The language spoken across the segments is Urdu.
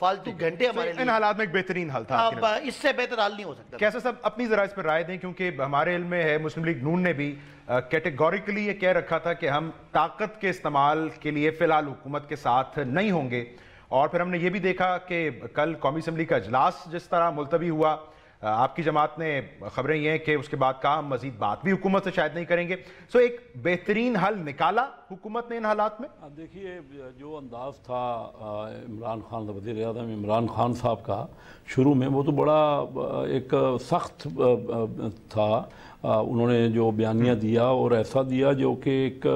فالتو گھنٹے ہمارے ان حالات میں ایک بہترین حل تھا. اب اس سے بہتر حل نہیں ہو سکتا. کیسے صاحب اپنی ذرا اس پر رائے دیں, کیونکہ ہمارے علم میں ہے مسلم لیگ نون نے بھی کیٹیگوریکلی یہ کہہ رکھا تھا کہ ہم طاقت کے استعمال کے لیے فی الحال حکومت کے ساتھ نہیں ہوں گے, اور پھر ہم نے یہ بھی دیکھا کہ کل قومی اسمبلی کا اجلاس جس طرح ملتوی ہوا, آپ کی جماعت نے خبریں یہ ہیں کہ اس کے بعد کہا ہم مزید بات بھی حکومت سے شاید نہیں کریں گے. سو ایک بہترین حل نکالا حکومت نے ان حالات میں؟ اب دیکھیے جو انداز تھا عمران خان, وزیر اعظم عمران خان صاحب کا شروع میں, وہ تو بڑا ایک سخت تھا. انہوں نے جو بیانیہ دیا اور ایسا دیا جو کہ ایک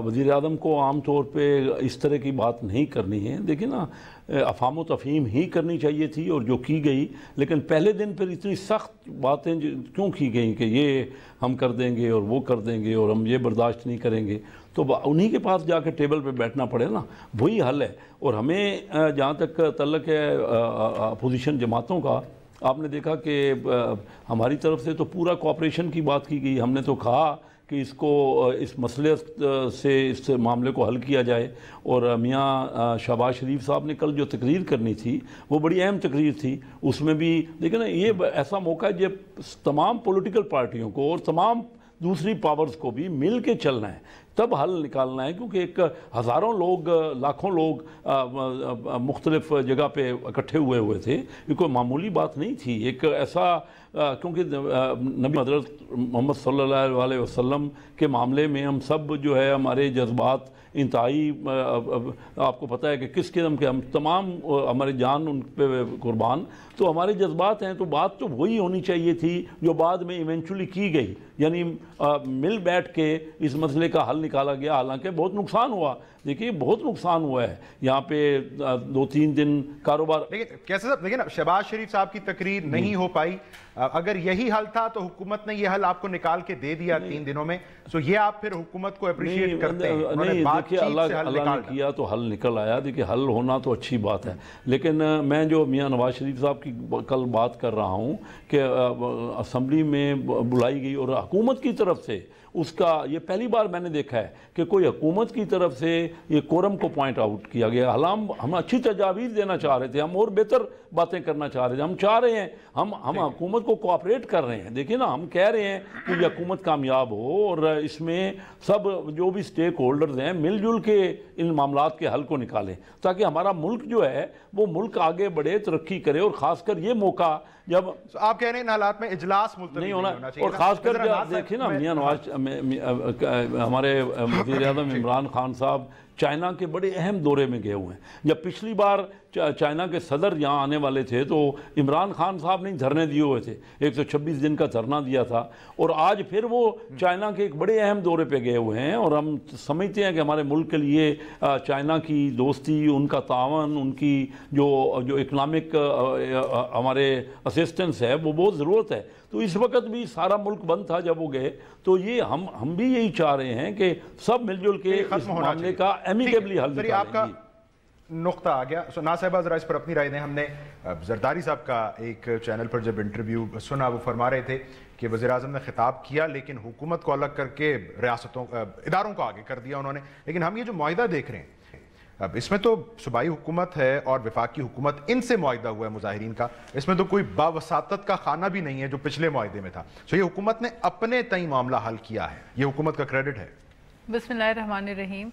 وزیر اعظم کو عام طور پہ اس طرح کی بات نہیں کرنی ہے. دیکھیں نا, افہام و تفہیم ہی کرنی چاہیے تھی اور جو کی گئی, لیکن پہلے دن پھر اتنی سخت باتیں کیوں کی گئیں کہ یہ ہم کر دیں گے اور وہ کر دیں گے اور ہم یہ برداشت نہیں کریں گے. تو انہی کے پاس جا کے ٹیبل پہ بیٹھنا پڑے نا, وہی حل ہے. اور ہمیں جہاں تک تعلق ہے اپوزیشن جماعتوں کا, آپ نے دیکھا کہ ہماری طرف سے تو پورا کوآپریشن کی بات کی گئی. ہم نے تو کہا کہ اس کو اس مسئلے سے اس معاملے کو حل کیا جائے. اور میاں شہباز شریف صاحب نے کل جو تقریر کرنی تھی وہ بڑی اہم تقریر تھی. اس میں بھی دیکھیں نا, یہ ایسا موقع ہے جب تمام پولیٹیکل پارٹیوں کو اور تمام دوسری پاورز کو بھی مل کے چلنا ہے, تب حل نکالنا ہے. کیونکہ ایک ہزاروں لوگ, لاکھوں لوگ مختلف جگہ پہ اکٹھے ہوئے تھے. یہ کوئی معمولی بات نہیں تھی. ایک ایسا, کیونکہ نبی حضرت محمد صلی اللہ علیہ وسلم کے معاملے میں ہم سب جو ہے ہمارے جذبات انتہائی, آپ کو پتہ ہے کہ کس قسم کے, ہم تمام ہمارے جان ان پہ قربان, تو ہمارے جذبات ہیں. تو بات تو وہی ہونی چاہیے تھی جو بعد میں ایونچولی کی گئی, یعنی مل بیٹھ کے اس مسئلے کا حل نکالا گیا. حالانکہ بہت نقصان ہوا, دیکھیے بہت نقصان ہوا ہے یہاں پہ 2-3 دن کاروبار. لیکن کیسے صاحب, دیکھیں نا, شہباز شریف صاحب کی تقریر نہیں ہو پائی. اگر یہی حل تھا تو حکومت نے یہ حل آپ کو نکال کے دے دیا 3 دنوں میں. سو یہ آپ پھر حکومت کو اپریشیٹ کرتے ہیں. نہیں دیکھیے, اللہ نے کیا تو حل نکل آیا. دیکھیے حل ہونا تو اچھی بات ہے, لیکن میں جو میاں نواز شریف صاحب کی کل بات کر رہا ہوں کہ اسمبلی میں بلائی گئی اور حکومت کی طرف سے اس کا, یہ پہلی بار میں نے دیکھا ہے کہ کوئی حکومت کی طرف سے یہ کورم کو پوائنٹ آؤٹ کیا گیا. ہم اچھی تجاویز دینا چاہ رہے تھے, ہم اور بہتر باتیں کرنا چاہ رہے تھے. ہم چاہ رہے ہیں, ہم حکومت کو کوآپریٹ کر رہے ہیں. دیکھیں نا, ہم کہہ رہے ہیں کہ یہ حکومت کامیاب ہو اور اس میں سب جو بھی سٹیک ہولڈرز ہیں مل جل کے ان معاملات کے حل کو نکالیں, تاکہ ہمارا ملک جو ہے وہ ملک آگے بڑھے, ترقی کرے. اور خاص کر یہ موقع جب آپ کہہ رہے ہیں ان حالات میں اجلاس ملتوی نہیں ہونا چاہیے, اور خاص کر دیکھیں نا, میاں نواز ہمارے وزیر اعظم عمران خان صاحب چائنا کے بڑے اہم دورے میں گئے ہوئے ہیں. جب پچھلی بار چائنا کے صدر یہاں آنے والے تھے تو عمران خان صاحب نے دھرنے دیے ہوئے تھے, 126 دن کا دھرنا دیا تھا. اور آج پھر وہ چائنا کے ایک بڑے اہم دورے پہ گئے ہوئے ہیں. اور ہم سمجھتے ہیں کہ ہمارے ملک کے لیے چائنا کی دوستی, ان کا تعاون, ان کی جو اکنامک ہمارے اسسٹنس ہے وہ بہت ضرورت ہے. تو اس وقت بھی سارا ملک بند تھا جب وہ گئے. تو یہ ہم بھی یہی چاہ رہے ہیں کہ سب مل جل کے اس معاملے کا ایمیکیبلی حل نکالیں. آپ کا نقطہ آ گیا. نا صاحبہ ذرا اس پر اپنی رائے دیں. ہم نے زرداری صاحب کا ایک چینل پر جب انٹرویو سنا, وہ فرما رہے تھے کہ وزیر اعظم نے خطاب کیا لیکن حکومت کو الگ کر کے ریاستوں, اداروں کو آگے کر دیا انہوں نے. لیکن ہم یہ جو معاہدہ دیکھ رہے ہیں, اب اس میں تو صوبائی حکومت ہے اور وفاقی حکومت, ان سے معاہدہ ہوا ہے مظاہرین کا. اس میں تو کوئی باوساطت کا خانہ بھی نہیں ہے جو پچھلے معاہدے میں تھا. سو یہ حکومت نے اپنے تئیں معاملہ حل کیا ہے, یہ حکومت کا کریڈٹ ہے. بسم اللہ الرحمن الرحیم.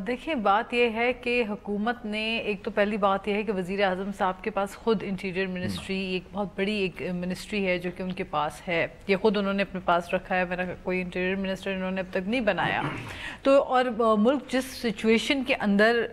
دیکھیں بات یہ ہے کہ حکومت نے, ایک تو پہلی بات یہ ہے کہ وزیر اعظم صاحب کے پاس خود انٹیریئر منسٹری ایک بہت بڑی ایک منسٹری ہے جو کہ ان کے پاس ہے. یہ خود انہوں نے اپنے پاس رکھا ہے, میرا کوئی انٹیریئر منسٹر انہوں نے اب تک نہیں بنایا. تو اور ملک جس سچویشن کے اندر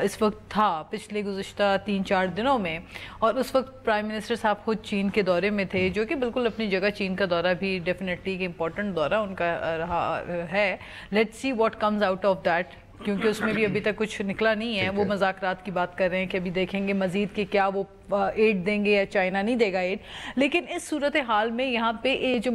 اس وقت تھا پچھلے گزشتہ 3-4 دنوں میں, اور اس وقت پرائم منسٹر صاحب خود چین کے دورے میں تھے, جو کہ بالکل اپنی جگہ چین کا دورہ بھی ڈیفینیٹلی ایک امپورٹنٹ دورہ ان کا رہا ہے. Let's see what comes out of that, کیونکہ اس میں بھی ابھی تک کچھ نکلا نہیں ہے. وہ مذاکرات کی بات کر رہے ہیں کہ ابھی دیکھیں گے مزید کہ کیا وہ ایڈ دیں گے یا چائنا نہیں دے گا ایڈ. لیکن اس صورتحال میں یہاں پہ جو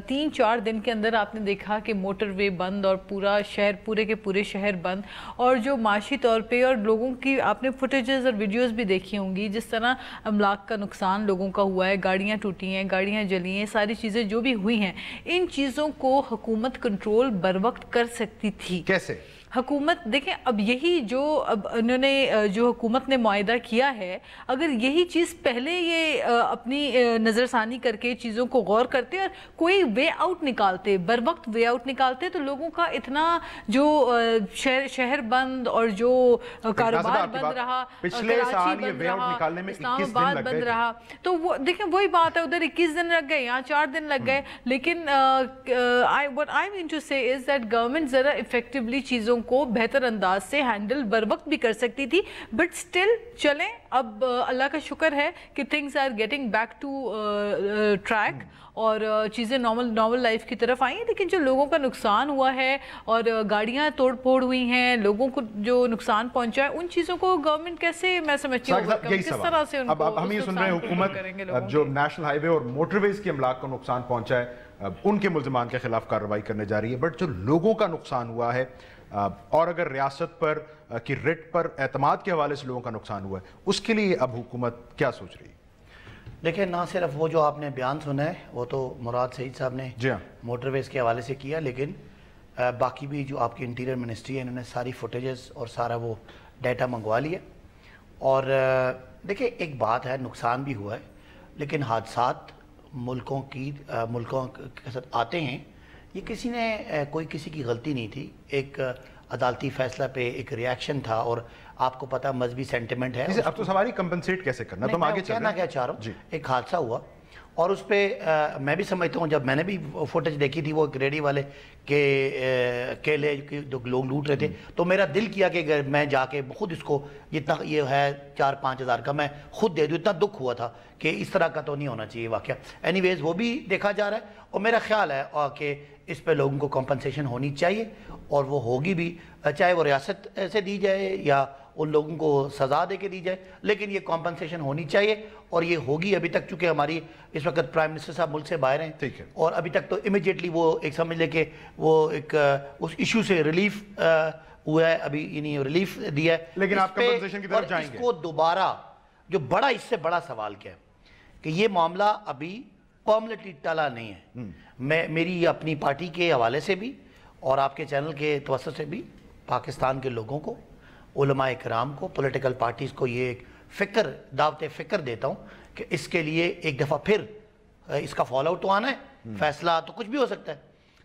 3-4 دن کے اندر آپ نے دیکھا کہ موٹر وے بند اور پورا شہر, پورے کے پورے شہر بند, اور جو معاشی طور پہ اور لوگوں کی آپ نے فوٹیجز اور ویڈیوز بھی دیکھی ہوں گی جس طرح املاک کا نقصان لوگوں کا ہوا ہے, گاڑیاں ٹوٹی ہیں, گاڑیاں جلی ہیں, ساری چیزیں جو بھی ہوئی ہیں, ان چیزوں کو حکومت کنٹرول بر وقت کر سکتی تھی. کیسے؟ حکومت دیکھیں اب یہی جو اب انہوں نے جو حکومت نے معاہدہ کیا ہے، اگر یہی چیز پہلے یہ اپنی نظر ثانی کر کے چیزوں کو غور کرتے اور کوئی وے آؤٹ نکالتے، بر وقت وے آؤٹ نکالتے، تو لوگوں کا اتنا جو شہر بند اور جو کاروبار بند رہا، کراچی بند رہا، اسلام آباد بند رہا، تو وہ دیکھیں وہی بات ہے، ادھر 21 دن لگ گئے، یہاں 4 دن لگ گئے. لیکن what I mean to say is that government ذرا effectively چیزوں کو بہتر انداز سے ہینڈل بر وقت بھی کر سکتی تھی. بٹ اسٹل چلیں، اب اللہ کا شکر ہے کہ things are getting back to track اور چیزیں نارمل لائف کی طرف آئی ہیں. لیکن جو لوگوں کا نقصان ہوا ہے اور گاڑیاں توڑ پھوڑ ہوئی ہیں، لوگوں کو جو نقصان پہنچا ہے، ان چیزوں کو گورنمنٹ کیسے، میں سمجھتی ہوں کس طرح سے ان کو اب ہم یہ سن رہے ہیں حکومت جو نیشنل ہائی وے اور موٹر ویز کے املاک کو نقصان پہنچا ہے ان کے ملزمان کے خلاف کارروائی کرنے جا رہی ہے. بٹ جو لوگوں کا نقصان ہوا ہے اور اگر ریاست پر کی ریٹ پر اعتماد کے حوالے سے لوگوں کا نقصان ہوا ہے، اس کے لیے اب حکومت کیا سوچ رہی ہے؟ دیکھیں، نہ صرف وہ جو آپ نے بیان سنا ہے وہ تو مراد سعید صاحب نے موٹر ویز کے حوالے سے کیا، لیکن باقی بھی جو آپ کی انٹیریئر منسٹری ہے انہوں نے ساری فوٹیجز اور سارا وہ ڈیٹا منگوا لیا. اور دیکھیں ایک بات ہے، نقصان بھی ہوا ہے، لیکن حادثات ملکوں کے ساتھ آتے ہیں. یہ کسی نے کوئی کسی کی غلطی نہیں تھی، ایک عدالتی فیصلہ پہ ایک ریاکشن تھا، اور آپ کو پتہ مذہبی سینٹیمنٹ ہے. اب تو سواری کمپنسیٹ کیسے کرنا، تو آگے چلنا کیا چاہ رہا ہوں. ایک حادثہ ہوا اور اس پہ میں بھی سمجھتا ہوں، جب میں نے بھی فوٹیج دیکھی تھی وہ ایک ریڈی والے کے کیلے جو لوگ لوٹ رہے تھے، تو میرا دل کیا کہ میں جا کے خود اس کو جتنا یہ ہے 4-5 ہزار کا میں خود دے دوں. اتنا دکھ ہوا تھا کہ اس طرح کا تو نہیں ہونا چاہیے واقعہ. اینی ویز وہ بھی دیکھا جا رہا ہے، اور میرا خیال ہے کہ اس پہ لوگوں کو کمپنسیشن ہونی چاہیے، اور وہ ہوگی بھی، چاہے وہ ریاست سے دی جائے یا ان لوگوں کو سزا دے کے دی جائے، لیکن یہ کمپنسیشن ہونی چاہیے اور یہ ہوگی. ابھی تک چونکہ ہماری اس وقت پرائم منسٹر صاحب ملک سے باہر ہیں، اور ابھی تک تو امیجیٹلی وہ ایک سمجھ لے کہ وہ ایک اس ایشو سے ریلیف ہوا ہے، ابھی یعنی ریلیف دیا ہے. لیکن آپ کمپنسیشن کی طرف جائیں گے؟ اس کو دوبارہ جو بڑا اس سے بڑا سوال کیا ہے کہ یہ معاملہ ابھی پرماننٹلی ٹلا نہیں ہے. میری اپنی پارٹی کے حوالے سے بھی اور آپ کے چینل کے توسط سے بھی پاکستان کے لوگوں کو، علماء کرام کو، پولیٹیکل پارٹیز کو یہ ایک دعوت فکر دیتا ہوں کہ اس کے لیے ایک دفعہ پھر اس کا فال آؤٹ تو آنا ہے. فیصلہ تو کچھ بھی ہو سکتا ہے،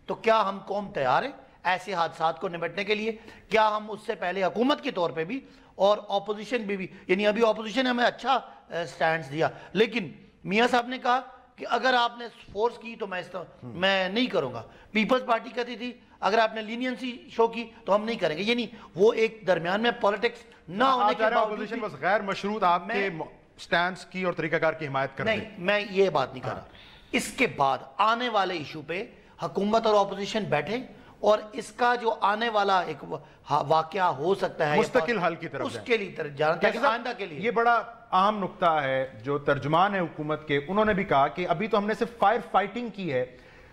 تو کیا ہم قوم تیار ہیں ایسے حادثات کو نمٹنے کے لیے؟ کیا ہم اس سے پہلے حکومت کے طور پہ بھی اور اپوزیشن بھی یعنی ابھی اپوزیشن نے ہمیں اچھا سٹینڈز دیا، لیکن میاں صاحب نے کہا کہ اگر آپ نے فورس کی تو میں نہیں کروں گا. پیپلز پارٹی کہتی تھی اگر آپ نے لینینسی شو کی تو ہم نہیں کریں گے. یعنی وہ ایک درمیان میں پالیٹکس نہ ہونے کے اپوزیشن بس غیر مشروط آپ کے سٹینڈز کی اور طریقہ کار کی حمایت کر رہے ہیں. نہیں، میں یہ بات نہیں کر رہا. اس کے بعد آنے والے ایشو پہ حکومت اور اپوزیشن بیٹھیں اور اس کا جو آنے والا ایک واقعہ ہو سکتا ہے مستقل حل کی طرف اس کے لیے جانا آئندہ کے لیے. یہ بڑا اہم نقطہ ہے. جو ترجمان ہے حکومت کے، انہوں نے بھی کہا کہ ابھی تو ہم نے صرف فائر فائٹنگ کی ہے.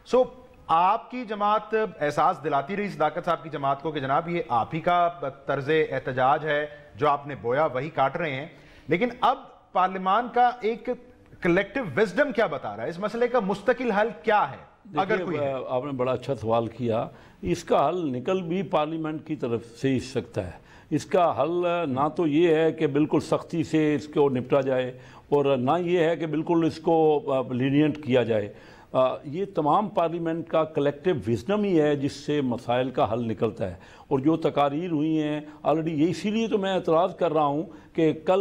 سو آپ کی جماعت احساس دلاتی رہی صداقت صاحب کی جماعت کو کہ جناب یہ آپ ہی کا طرز احتجاج ہے، جو آپ نے بویا وہی کاٹ رہے ہیں. لیکن اب پارلیمان کا ایک کلیکٹیو وزڈم کیا بتا رہا ہے؟ اس مسئلے کا مستقل حل کیا ہے اگر کوئی ہے؟ آپ نے بڑا اچھا سوال کیا. اس کا حل نکل بھی پارلیمنٹ کی طرف سے ہی سکتا ہے. اس کا حل نہ تو یہ ہے کہ بالکل سختی سے اس کو نپٹا جائے، اور نہ یہ ہے کہ بالکل اس کو لینینٹ کیا جائے. یہ تمام پارلیمنٹ کا کلیکٹیو وزڈم ہی ہے جس سے مسائل کا حل نکلتا ہے. اور جو تقاریر ہوئی ہیں آلریڈی، یہ اسی لیے تو میں اعتراض کر رہا ہوں کہ کل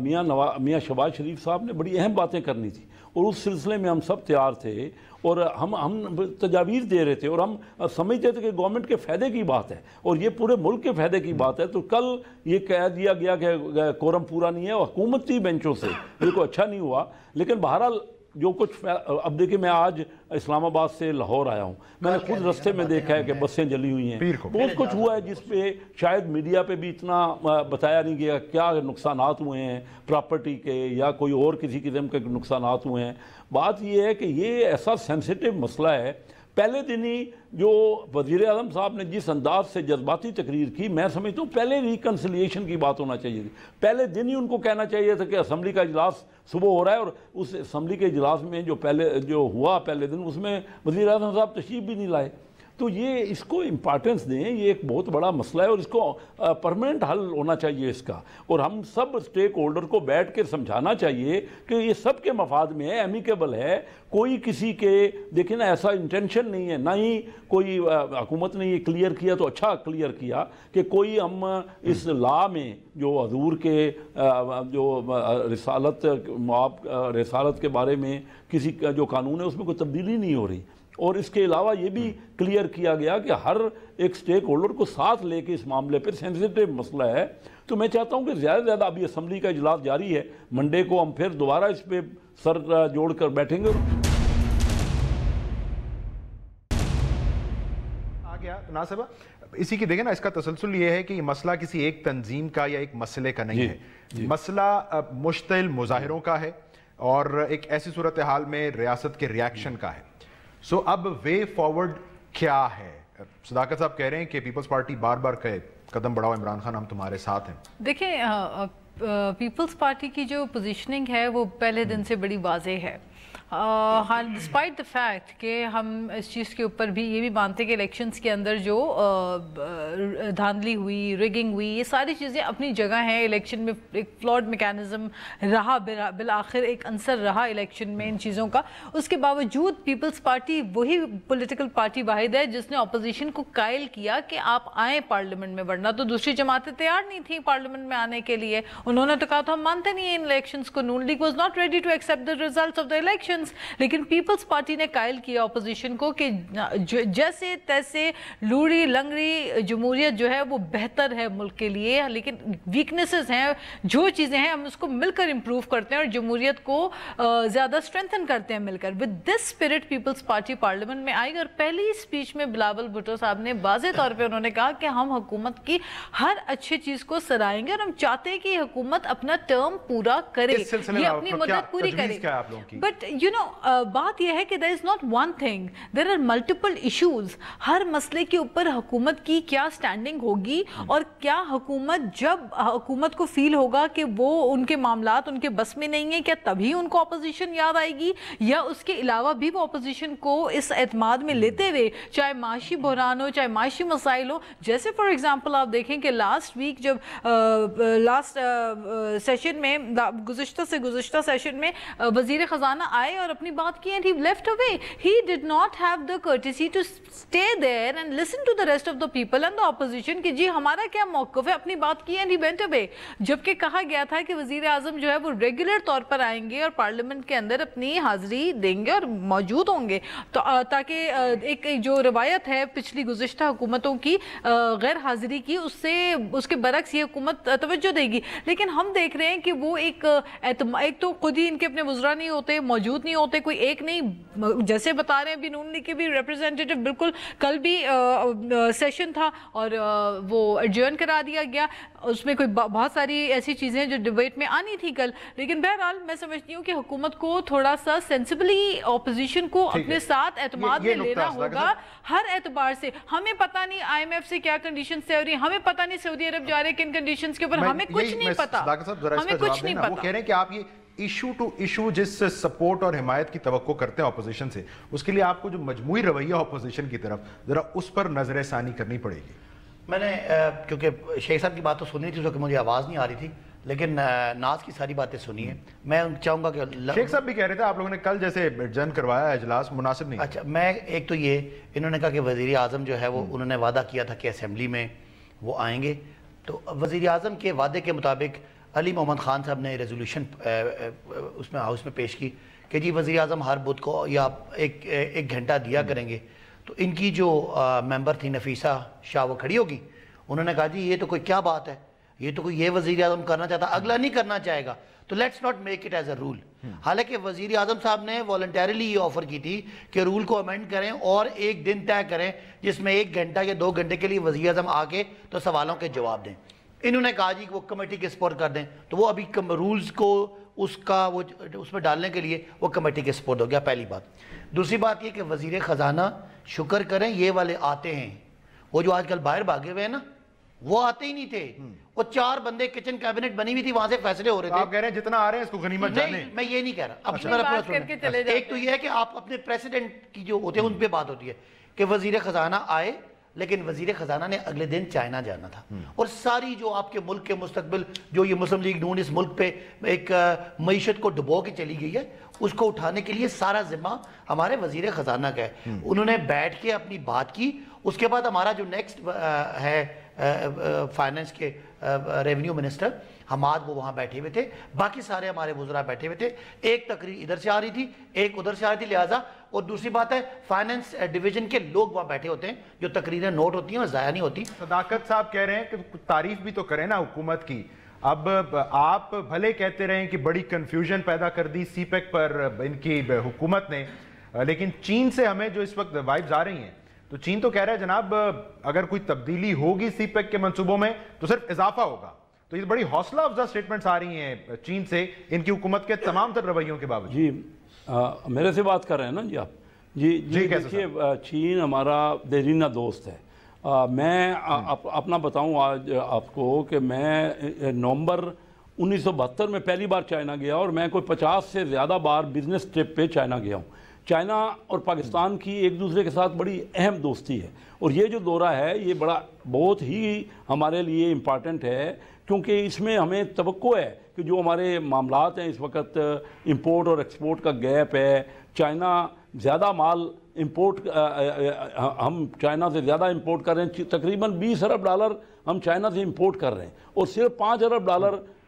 میاں شہباز شریف صاحب نے بڑی اہم باتیں کرنی تھی، اور اس سلسلے میں ہم سب تیار تھے، اور ہم تجاویز دے رہے تھے، اور ہم سمجھتے تھے کہ گورنمنٹ کے فائدے کی بات ہے اور یہ پورے ملک کے فائدے کی بات ہے. تو کل یہ کہہ دیا گیا کہ کورم پورا نہیں ہے، اور حکومتی بینچوں سے بالکل اچھا نہیں ہوا. لیکن بہرحال جو کچھ اب دیکھیں، میں آج اسلام آباد سے لاہور آیا ہوں، میں نے خود رستے میں دیکھا ہے کہ بسیں جلی ہوئی ہیں. بہت کچھ ہوا ہے جس پہ شاید میڈیا پہ بھی اتنا بتایا نہیں گیا کیا نقصانات ہوئے ہیں پراپرٹی کے یا کوئی اور کسی قسم کے نقصانات ہوئے ہیں. بات یہ ہے کہ یہ ایسا سینسیٹیو مسئلہ ہے. پہلے دن ہی جو وزیر اعظم صاحب نے جس انداز سے جذباتی تقریر کی، میں سمجھتا ہوں پہلے ریکنسیلیشن کی بات ہونا چاہیے تھی. پہلے دن ہی ان کو کہنا چاہیے تھا کہ اسمبلی کا اجلاس صبح ہو رہا ہے، اور اس اسمبلی کے اجلاس میں جو ہوا پہلے دن، اس میں وزیر اعظم صاحب تشریف بھی نہیں لائے. تو یہ اس کو امپارٹنس دیں، یہ ایک بہت بڑا مسئلہ ہے اور اس کو پرماننٹ حل ہونا چاہیے اس کا، اور ہم سب اسٹیک ہولڈر کو بیٹھ کے سمجھانا چاہیے کہ یہ سب کے مفاد میں ہے، ایمیکیبل ہے، کوئی کسی کے دیکھیں نا ایسا انٹینشن نہیں ہے، نہ ہی کوئی حکومت نے یہ کلیئر کیا تو اچھا کلیئر کیا کہ کوئی ہم اس لا میں جو حضور کے جو رسالت کے بارے میں کسی کا جو قانون ہے اس میں کوئی تبدیلی نہیں ہو رہی، اور اس کے علاوہ یہ بھی کلیئر کیا گیا کہ ہر ایک سٹیک ہولڈر کو ساتھ لے کے اس معاملے پر سینسیٹیو مسئلہ ہے۔ تو میں چاہتا ہوں کہ زیادہ سے زیادہ ابھی اسمبلی کا اجلاس جاری ہے، منڈے کو ہم پھر دوبارہ اس پہ سر جوڑ کر بیٹھیں گے۔ ناصبہ اسی کی دیکھیں نا، اس کا تسلسل یہ ہے کہ یہ مسئلہ کسی ایک تنظیم کا یا ایک مسئلے کا نہیں ہے، مسئلہ مشتعل مظاہروں کا ہے اور ایک ایسی صورتحال میں ریاست کے ریاکشن کا ہے۔ سو اب وے فارورڈ کیا ہے؟ صداقت صاحب کہہ رہے ہیں کہ پیپلز پارٹی بار بار کہے قدم بڑھاؤ عمران خان، ہم تمہارے ساتھ ہیں۔ دیکھیں پیپلز پارٹی کی جو پوزیشننگ ہے وہ پہلے دن سے بڑی واضح ہے، ڈسپائٹ دا فیکٹ کہ ہم اس چیز کے اوپر بھی یہ بھی مانتے کہ الیکشنز کے اندر جو دھاندلی ہوئی، ریگنگ ہوئی، یہ ساری چیزیں اپنی جگہ ہیں، الیکشن میں ایک فلاڈ میکانزم رہا، بالآخر ایک عنصر رہا الیکشن میں ان چیزوں کا۔ اس کے باوجود پیپلز پارٹی وہی پولیٹیکل پارٹی واحد ہے جس نے اپوزیشن کو قائل کیا کہ آپ آئیں پارلیمنٹ میں، ورنہ تو دوسری جماعتیں تیار نہیں تھیں پارلیمنٹ میں آنے کے لیے۔ انہوں نے تو کہا تو ہم مانتے نہیں ہیں ان الیکشنز کو، Noon League was not ready to accept the results of the election, لیکن پیپلز پارٹی نے قائل کیا اپوزیشن کو کہ جیسے تیسے لوڑی لنگڑی جمہوریت جو ہے وہ بہتر ہے ملک کے لیے، لیکن ویکنیسز ہیں، جو چیزیں ہیں ہم اس کو مل کر امپروو کرتے ہیں اور جمہوریت کو زیادہ اسٹرینتھن کرتے ہیں مل کر۔ With this spirit Peoples Party parliament میں آئی، اور پہلی اسپیچ میں بلاول بھٹو صاحب نے واضح طور پہ انہوں نے کہا کہ ہم حکومت کی ہر اچھی چیز کو سرائیں گے اور ہم چاہتے ہیں کہ حکومت اپنا ٹرم پورا کرے، یہ اپنی مدت پوری کرے۔ بٹ یو نو بات یہ ہے کہ there is not one thing, there are multiple issues۔ ہر مسئلے کے اوپر حکومت کی کیا سٹینڈنگ ہوگی، اور کیا حکومت جب حکومت کو فیل ہوگا کہ وہ ان کے معاملات ان کے بس میں نہیں ہیں، کیا تبھی ان کو اپوزیشن یاد آئے گی، یا اس کے علاوہ بھی وہ اپوزیشن کو اس اعتماد میں لیتے ہوئے، چاہے معاشی بحران ہو، چاہے معاشی مسائل ہو۔ جیسے فار ایگزامپل آپ دیکھیں کہ لاسٹ ویک جب لاسٹ سیشن میں گزشتہ سیشن میں وزیر خزانہ آئے اور اپنی بات کی and he left away. He did not have the courtesy to stay there and listen to the rest of the people and the opposition کہ جی ہمارا کیا موقف ہے، اپنی بات کی and he went away۔ جبکہ کہا گیا تھا کہ وزیر اعظم جو ہے وہ ریگولر طور پر آئیں گے اور پارلیمنٹ کے اندر اپنی حاضری دیں گے اور موجود ہوں گے، تو تاکہ ایک جو روایت ہے پچھلی گزشتہ حکومتوں کی غیر حاضری کی، اس کے برعکس یہ حکومت توجہ دے گی۔ لیکن ہم دیکھ رہے ہیں کہ وہ ایک تو خود ہی ان کے اپنے وزراء نہیں ہوتے، موجود نہیں ہوتے، کوئی ایک نہیں، جیسے بتا رہے ہیں بھی نون لیگ کے بھی ریپرزینٹیٹیو بالکل کل بھی سیشن تھا اور وہ ایڈجرن کرا دیا گیا، اس میں کوئی بہت ساری ایسی چیزیں جو ڈیبیٹ میں آنی تھی کل۔ لیکن بہرحال میں سمجھتی ہوں کہ حکومت کو تھوڑا سا سینسیبلی اپوزیشن کو اپنے ساتھ اعتماد میں لینا ہوگا ہر اعتبار سے۔ ہمیں پتہ نہیں آئی ایم ایف سے کیا کنڈیشنز سے ہو رہی ہیں، ہمیں پتہ نہیں سعودی عرب جا رہے کن کنڈیشنز کے اوپر، ہمیں کچھ نہیں پتا، ہمیں کچھ نہیں پتا۔ وہ کہہ رہے ہیں کہ آپ یہ ایشو ٹو ایشو جس سے سپورٹ اور حمایت کی توقع کرتے ہیں اپوزیشن سے، اس کے لیے آپ کو جو مجموعی رویہ اپوزیشن کی طرف ذرا اس پر نظر ثانی کرنی پڑے گی۔ میں نے کیونکہ شیخ صاحب کی بات تو سنی تھی، اس وقت مجھے آواز نہیں آ رہی تھی، لیکن ناز کی ساری باتیں سنی ہیں۔ میں چاہوں گا کہ شیخ صاحب بھی کہہ رہے تھے آپ لوگوں نے کل جیسے جن کروایا اجلاس مناسب نہیں۔ اچھا، میں ایک تو یہ انہوں نے کہا کہ وزیر اعظم جو ہے وہ انہوں نے وعدہ کیا تھا کہ اسمبلی میں وہ آئیں گے، تو وزیر اعظم کے وعدے کے مطابق علی محمد خان صاحب نے ریزولوشن اس میں ہاؤس میں پیش کی کہ جی وزیر اعظم ہر بدھ کو یا ایک گھنٹہ دیا کریں گے۔ تو ان کی جو ممبر تھی نفیسہ شاہ وہ کھڑی ہوگی، انہوں نے کہا جی یہ تو کوئی کیا بات ہے، یہ تو کوئی یہ وزیر اعظم کرنا چاہتا، اگلا نہیں کرنا چاہے گا، تو let's not make it as a rule. حالانکہ وزیر اعظم صاحب نے والنٹیرلی یہ آفر کی تھی کہ رول کو امینڈ کریں اور ایک دن طے کریں جس میں 1 گھنٹہ یا 2 گھنٹے کے لیے وزیر اعظم آ کے تو سوالوں کے جواب دیں۔ انہوں نے کہا جی کہ وہ کمیٹی کے سپورٹ کر دیں، تو وہ ابھی رولز کو اس میں ڈالنے کے لیے وہ کمیٹی کے سپورٹ ہو گیا، پہلی بات۔ دوسری بات یہ کہ وزیر خزانہ شکر کریں یہ والے آتے ہیں، وہ جو آج کل باہر بھاگے ہوئے ہیں نا وہ آتے ہی نہیں تھے، وہ 4 بندے کچن کیبنٹ بنی ہوئی تھی، وہاں سے فیصلے ہو رہے تھے۔ آپ کہہ رہے ہیں جتنا آ رہے ہیں اس کو غنیمت جانیں۔ میں یہ نہیں کہہ رہا، اب ایک تو یہ ہے کہ آپ اپنے پریسیڈنٹ کی جو ہوتے ہیں ان پہ بات ہوتی ہے، کہ وزیر خزانہ آئے لیکن وزیر خزانہ نے اگلے دن چائنا جانا تھا، اور ساری جو آپ کے ملک کے مستقبل جو یہ مسلم لیگ نون اس ملک پہ ایک معیشت کو ڈبو کے چلی گئی ہے، اس کو اٹھانے کے لیے سارا ذمہ ہمارے وزیر خزانہ کا ہے۔ انہوں نے بیٹھ کے اپنی بات کی، اس کے بعد ہمارا جو نیکسٹ ہے فائننس کے ریونیو منسٹر حماد، وہ وہاں بیٹھے ہوئے تھے، باقی سارے ہمارے وزراء بیٹھے ہوئے تھے، ایک تقریر ادھر سے آ رہی تھی ایک ادھر سے آ رہی تھی، لہٰذا اور دوسری بات ہے فائننس ڈویژن کے لوگ وہاں بیٹھے ہوتے ہیں، جو تقریریں نوٹ ہوتی ہیں اور ضائع نہیں ہوتی۔ صداقت صاحب کہہ رہے ہیں کہ تعریف بھی تو کریں نا حکومت کی، اب آپ بھلے کہتے رہیں کہ بڑی کنفیوژن پیدا کر دی سی پیک پر ان کی حکومت نے، لیکن چین سے ہمیں جو اس وقت وائبز آ رہی ہیں تو چین تو کہہ رہا ہے جناب اگر کوئی تبدیلی ہوگی سی پیک کے منصوبوں میں تو صرف اضافہ ہوگا، تو یہ بڑی حوصلہ افزا سٹیٹمنٹس آ رہی ہیں چین سے ان کی حکومت کے تمام تر رویوں کے باوجود۔ جی میرے سے بات کر رہے ہیں نا جی آپ؟ جی دیکھیے چین ہمارا دیرینہ دوست ہے۔ میں اپنا بتاؤں آج آپ کو کہ میں نومبر 1972 میں پہلی بار چائنا گیا، اور میں کوئی 50 سے زیادہ بار بزنس ٹرپ پہ چائنا گیا ہوں۔ چائنا اور پاکستان کی ایک دوسرے کے ساتھ بڑی اہم دوستی ہے، اور یہ جو دورہ ہے یہ بہت ہی ہمارے لیے امپارٹنٹ ہے، کیونکہ اس میں ہمیں توقع ہے کہ جو ہمارے معاملات ہیں اس وقت امپورٹ اور ایکسپورٹ کا گیپ ہے، چائنا زیادہ مال امپورٹ ہم چائنا سے زیادہ امپورٹ کر رہے ہیں، تقریباً $20 ارب ہم چائنا سے امپورٹ کر رہے ہیں اور صرف $5 ارب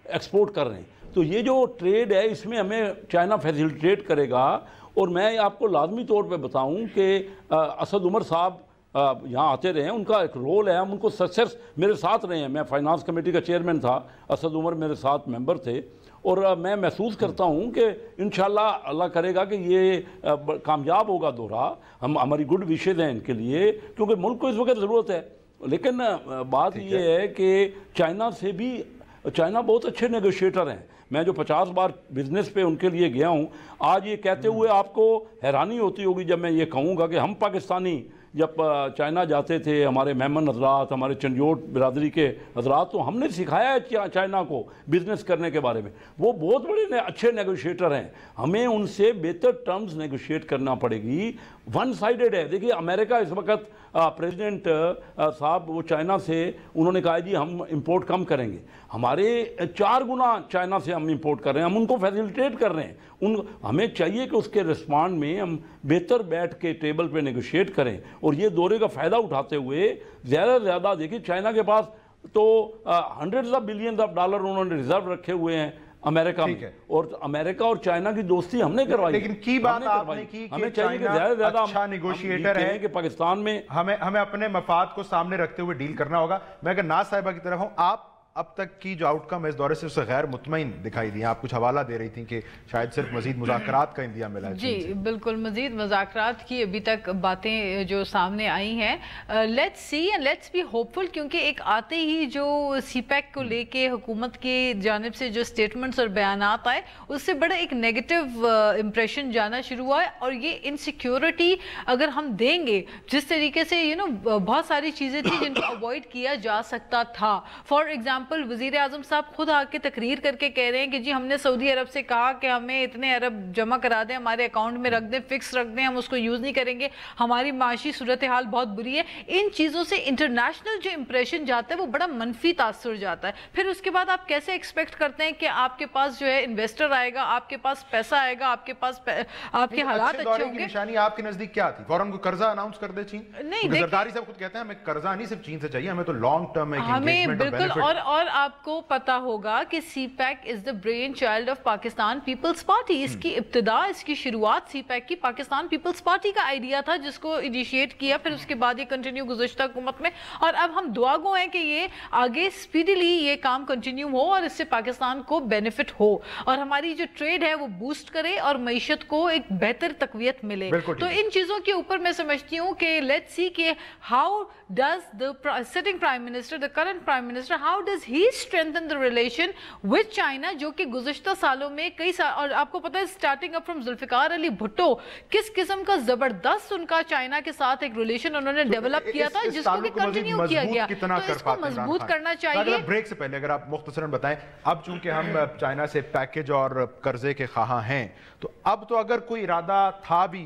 ایکسپورٹ کر رہے ہیں۔ تو یہ جو ٹریڈ ہے اس میں ہمیں چائنا فیسیلیٹیٹ کرے گا، اور میں آپ کو لازمی طور پہ بتاؤں کہ اسد عمر صاحب یہاں آتے رہے ہیں، ان کا ایک رول ہے، ہم ان کو سکسیس میرے ساتھ رہے ہیں، میں فائنانس کمیٹی کا چیئرمین تھا، اسد عمر میرے ساتھ ممبر تھے، اور میں محسوس کرتا ہوں کہ انشاءاللہ اللہ کرے گا کہ یہ کامیاب ہوگا دورہ، ہماری گڈ وشز ہیں ان کے لیے، کیونکہ ملک کو اس وقت ضرورت ہے۔ لیکن بات یہ ہے کہ چائنا سے بھی، چائنا بہت اچھے نیگوشیٹر ہیں، میں جو 50 بار بزنس پہ ان کے لیے گیا ہوں، آج یہ کہتے ہوئے آپ کو حیرانی ہوتی ہوگی جب میں یہ کہوں گا کہ ہم پاکستانی جب چائنا جاتے تھے، ہمارے مہمان حضرات، ہمارے چنجوٹ برادری کے حضرات، تو ہم نے سکھایا ہے چائنا کو بزنس کرنے کے بارے میں، وہ بہت بڑے اچھے نیگوشیٹر ہیں، ہمیں ان سے بہتر ٹرمز نیگوشیٹ کرنا پڑے گی۔ ون سائیڈڈ ہے، دیکھیے امریکہ اس وقت پریزیڈنٹ صاحب وہ چائنا سے انہوں نے کہا جی ہم امپورٹ کم کریں گے، ہمارے 4 گنا چائنا سے ہم امپورٹ کر رہے ہیں، ہم ان کو فیسیلیٹیٹ کر رہے ہیں، ہمیں چاہیے کہ اس کے رسپانڈ میں ہم بہتر بیٹھ کے ٹیبل پہ نیگوشیٹ کریں، اور یہ دورے کا فائدہ اٹھاتے ہوئے زیادہ سے زیادہ دیکھیے چائنا کے پاس تو $100 آف بلین انہوں نے ریزرو رکھے ہوئے ہیں امریکہ میں، اور امریکہ اور چائنا کی دوستی ہم نے کروائی، لیکن کی بات آپ نے کی کہ چائنا اچھا نیگوشیٹر ہے کہ پاکستان میں ہمیں اپنے مفاد کو سامنے رکھتے ہوئے ڈیل کرنا ہوگا۔ میں اگر ناز صاحبہ کی طرف ہوں، آپ اب تک کی جو آؤٹ کم اس دورے سے اسے غیر مطمئن دکھائی دی، آپ کچھ حوالہ دے رہی تھیں کہ شاید صرف مزید مذاکرات کا اندیا ملا ہے۔ جی بالکل، مزید مذاکرات کی ابھی تک باتیں جو سامنے آئی ہیں، let's see and let's be hopeful, کیونکہ ایک آتے ہی جو سی پیک کو لے کے حکومت کی جانب سے جو سٹیٹمنٹس اور بیانات آئے اس سے بڑا ایک نیگیٹو امپریشن جانا شروع ہوا ہے، اور یہ انسیکیورٹی اگر ہم دیں گے جس طریقے سے بہت ساری چیزیں تھیں جن کو اوائڈ کیا جا سکتا تھا، فار ایگزامپل وزیر اعظم صاحب خود آ کے تقریر کر کے کہہ رہے ہیں کہ جی ہم نے سعودی عرب سے کہا کہ ہمیں اتنے ارب جمع کرا دیں، ہمارے اکاؤنٹ میں رکھ دیں، فکس رکھ دیں، ہم اس کو یوز نہیں کریں گے، ہماری معاشی صورتحال بہت بری ہے۔ ان چیزوں سے انٹرنیشنل جو امپریشن جاتا ہے وہ بڑا منفی تاثر جاتا ہے، پھر اس کے بعد آپ کیسے ایکسپیکٹ کرتے ہیں کہ آپ کے پاس جو ہے انویسٹر آئے گا، آپ کے پاس پیسہ آئے گا، آپ کے پاس آپ کے حالات اچھے ہوں گے۔ نشانی آپ کے نزدیک کیا تھی؟ فوراً کوئی قرضہ اناؤنس کر دے چین؟ نہیں، زرداری صاحب خود کہتے ہیں ہمیں قرضہ نہیں صرف چین سے چاہیے، ہمیں تو لانگ ٹرم میں ہمیں بالکل، اور آپ کو پتا ہوگا کہ CPEC is the brain child of Pakistan Peoples Party, اس کی ابتدا، اس کی شروعات سی پیک کی پاکستان پیپلز پارٹی کا آئیڈیا تھا جس کو انیشیٹ کیا، پھر اس کے بعد یہ کنٹینیو گزشتہ حکومت میں، اور اب ہم دعا گو ہیں کہ یہ آگے سپیڈیلی یہ کام کنٹینیو ہو اور اس سے پاکستان کو بینیفٹ ہو اور ہماری جو ٹریڈ ہے وہ بوسٹ کرے اور معیشت کو ایک بہتر تقویت ملے۔ تو ان چیزوں کے اوپر میں سمجھتی ہوں کہ لیٹس سی کہ how does the sitting prime minister, the current prime minister, how does he strengthen the relation with China، جو کہ گزشتہ سالوں میں کئی اور آپ کو پتا ہے starting up from Zulfiqar Ali Bhutto کس قسم کا زبردست ان کا چائنا کے ساتھ ایک ریلیشن انہوں نے ڈیولپ کیا تھا جس کو کہ کنٹینیو کیا گیا، تو اس کو مضبوط کرنا چاہیے۔ بریک سے پہلے اگر آپ مختصراً بتائیں، اب چونکہ ہم چائنا سے پیکج اور قرضے کے خواہاں ہیں، تو اب تو اگر کوئی ارادہ تھا بھی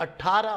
$18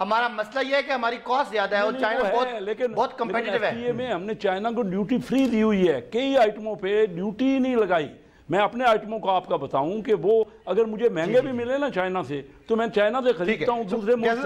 ہمارا مسئلہ یہ ہے کہ ہماری کاسٹ زیادہ ہے اور چائنا بہت کمپیٹیٹو ہے. میں ہم نے چائنا کو ڈیوٹی فری دی ہوئی ہے, کئی آئٹموں پہ ڈیوٹی ہی نہیں لگائی. میں اپنے آئٹموں کو آپ کا بتاؤں کہ وہ اگر مجھے مہنگے بھی ملے نا چائنا سے تو میں چائنا سے خریدتا ہوں, دوسرے ملک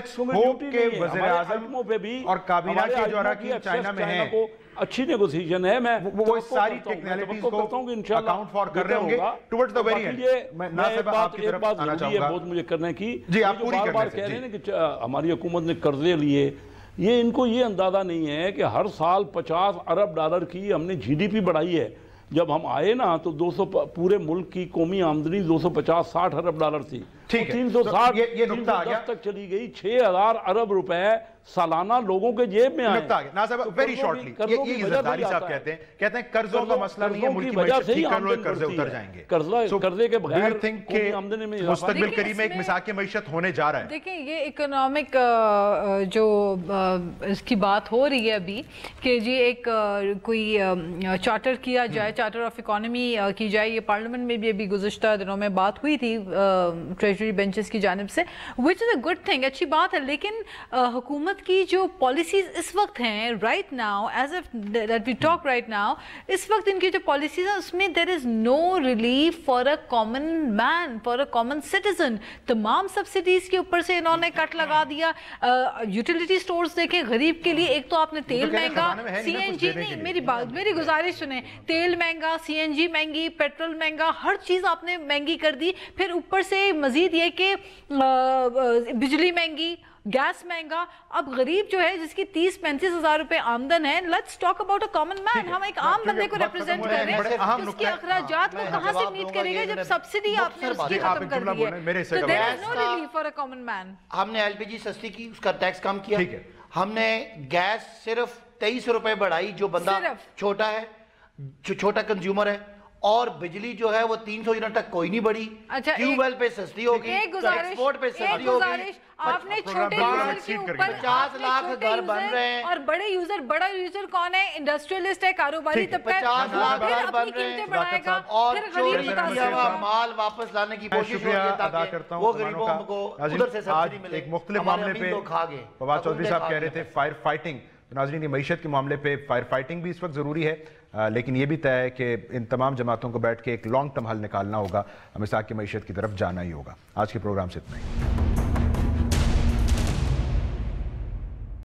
سے نہیں. آئٹموں پہ بھی اور کابینہ کے جو اراکین چائنا میں ہیں اچھی نیگوسیشن ہے. میں وہ ساری ٹیکنالوجیز کو اکاؤنٹ فار کر رہے ہوں گے ٹورڈز دی ویری اینڈ. میں ناصر آپ کی طرف آنا چاہوں گا بہت مجھے کرنے کی. جی آپ پوری بار کہہ رہے ہیں کہ ہماری حکومت نے قرضے لیے, یہ ان کو یہ اندازہ نہیں ہے کہ ہر سال 50 ارب ڈالر کی ہم نے جی ڈی پی بڑھائی ہے. جب ہم آئے نا تو 200 پورے ملک کی قومی آمدنی 250-60 ارب ڈالر تھی, 360 تک چلی گئی. 6000 ارب روپے سالانہ لوگوں کے جیب میں آئے. ویری شارٹلی یہ زرداری صاحب کہتے ہیں قرضوں کا مسئلہ نہیں ہے, ملک کی معیشت ٹھیک کر لو, قرضے اتر جائیں گے. قرضے کے بغیر قومی آمدنی میں مستقبل قریب میں ایک مساق معیشت ہونے جا رہا ہے. دیکھیں یہ اکنامک جو اس کی بات ہو رہی ہے ابھی کہ جی ایک کوئی چارٹر کیا جائے, چارٹر آف اکانومی کی جائے, یہ پارلیمنٹ میں بھی ابھی گزشتہ دنوں میں بات ہوئی تھی ٹریجری بینچز کی جانب سے, which is a good thing, اچھی بات ہے. لیکن حکومت کی جو پالیسیز اس وقت ہیں right now, as of that we talk right now, اس وقت ان کی جو پالیسیز ہیں اس میں there is no relief for a common man, for a common citizen. تمام سبسڈیز کے اوپر سے انہوں نے کٹ لگا دیا. یوٹیلیٹی سٹورز دیکھیں غریب کے لیے, ایک تو آپ نے تیل مہنگا, سی این جی نہیں, میری گزارش سنیں, تیل مہنگا, سی این جی مہنگی, پیٹرول مہنگا, ہر چیز آپ نے مہنگی کر دی. پھر اوپر سے مزید یہ کہ بجلی مہنگی, گیس مہنگا. اب غریب جو ہے جس کی 30-35 ہزار روپے آمدن ہے, let's talk about a common مین. ہم ایک عام بندے کو ریپرزینٹ کر رہے ہیں, اس کے اخراجات کو کہاں سے میٹ کرے گا جب سبسڈی آپ نے اس کی ختم کر دی ہے. So there is no relief for a common man. ہم نے ایل پی جی سستی کی, اس کا ٹیکس کم کیا. ہم نے گیس صرف 23 روپے بڑھائی جو بندہ چھوٹا ہے, جو چھوٹا کنزیومر ہے, اور بجلی جو ہے وہ 300 یونٹ تک کوئی نہیں بڑھی. ٹیوب ویل پہ سستی ہوگی, ایکسپورٹ پہ سستی ہوگی. آپ نے چھوٹے یوزر کے اوپر 50 لاکھ گھر بن رہے ہیں, اور بڑا یوزر کون ہے؟ انڈسٹریلسٹ ہے, کاروباری طبقہ, 50 لاکھ گھر بن رہے ہیں, اور چوری کیا ہوا مال واپس لانے کی کوشش ہو رہی ہے تاکہ وہ غریبوں کو ادھر سے سبسڈی ملے. ایک مختلف معاملے پہ فواد چودھری صاحب کہہ رہے تھے فائر فائٹنگ. ناظرین, معیشت کے معاملے پہ فائر فائٹنگ بھی اس وقت ضروری ہے, لیکن یہ بھی طے ہے کہ ان تمام جماعتوں کو بیٹھ کے ایک لانگ ٹرم حل نکالنا ہوگا, مساق کی معیشت کی طرف جانا ہی ہوگا. آج کے پروگرام سے اتنا ہی.